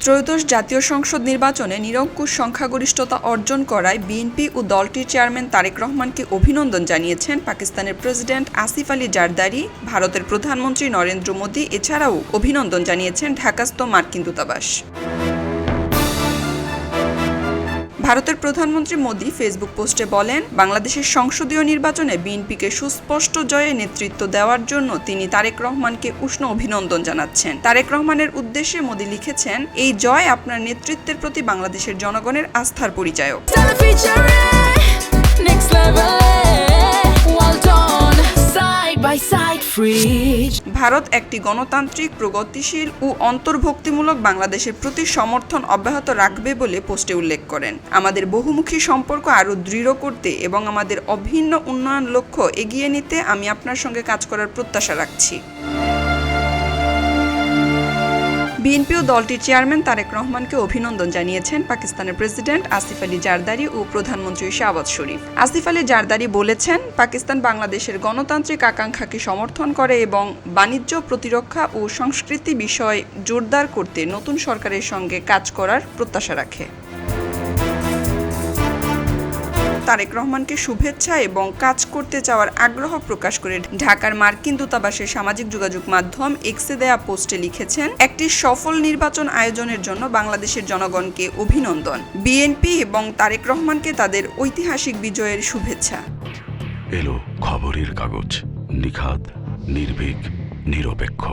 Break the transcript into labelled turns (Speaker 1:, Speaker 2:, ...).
Speaker 1: ত্রয়োদশ জাতীয় সংসদ নির্বাচনে নিরঙ্কুশ সংখ্যাগরিষ্ঠতা অর্জন করায় বিএনপি ও দলটির চেয়ারম্যান তারেক রহমানকে অভিনন্দন জানিয়েছেন পাকিস্তানের প্রেসিডেন্ট আসিফ আলী জারদারি, ভারতের প্রধানমন্ত্রী নরেন্দ্র মোদি। এছাড়াও অভিনন্দন জানিয়েছেন ঢাকাস্থ মার্কিন দূতাবাস। ভারতের প্রধানমন্ত্রী মোদি ফেসবুক পোস্টে বলেন, বাংলাদেশের সংসদীয় নির্বাচনে বিএনপিকে সুস্পষ্ট জয়ে নেতৃত্ব দেওয়ার জন্য তিনি তারেক রহমানকে উষ্ণ অভিনন্দন জানাচ্ছেন। তারেক রহমানের উদ্দেশ্যে মোদি লিখেছেন, এই জয় আপনার নেতৃত্বের প্রতি বাংলাদেশের জনগণের আস্থার পরিচায়ক। ভারত একটি গণতান্ত্রিক, প্রগতিশীল ও অন্তর্ভুক্তিমূলক বাংলাদেশের প্রতি সমর্থন অব্যাহত রাখবে বলে পোস্টে উল্লেখ করেন। আমাদের বহুমুখী সম্পর্ক আরও দৃঢ় করতে এবং আমাদের অভিন্ন উন্নয়ন লক্ষ্য এগিয়ে নিতে আমি আপনার সঙ্গে কাজ করার প্রত্যাশা রাখছি। বিএনপি ও দলটির চেয়ারম্যান তারেক রহমানকে অভিনন্দন জানিয়েছেন পাকিস্তানের প্রেসিডেন্ট আসিফ আলী জারদারি ও প্রধানমন্ত্রী শাহবাজ শরীফ। আসিফ আলী জারদারি বলেছেন, পাকিস্তান বাংলাদেশের গণতান্ত্রিক আকাঙ্ক্ষাকে সমর্থন করে এবং বাণিজ্য, প্রতিরক্ষা ও সংস্কৃতি বিষয় জোরদার করতে নতুন সরকারের সঙ্গে কাজ করার প্রত্যাশা রাখে। তারেক রহমানকে শুভেচ্ছা এবং কাজ করতে চাওয়ার আগ্রহ প্রকাশ করে ঢাকার মার্কিন দূতাবাসের সামাজিক যোগাযোগ মাধ্যম এক্সে দেয়া পোস্টে লিখেছেন, একটি সফল নির্বাচন আয়োজনের জন্য বাংলাদেশের জনগণকে অভিনন্দন। বিএনপি এবং তারেক রহমানকে তাদের ঐতিহাসিক বিজয়ের শুভেচ্ছা।
Speaker 2: এলো খবরের কাগজ, নিখাত, নির্ভীক, নিরপেক্ষ।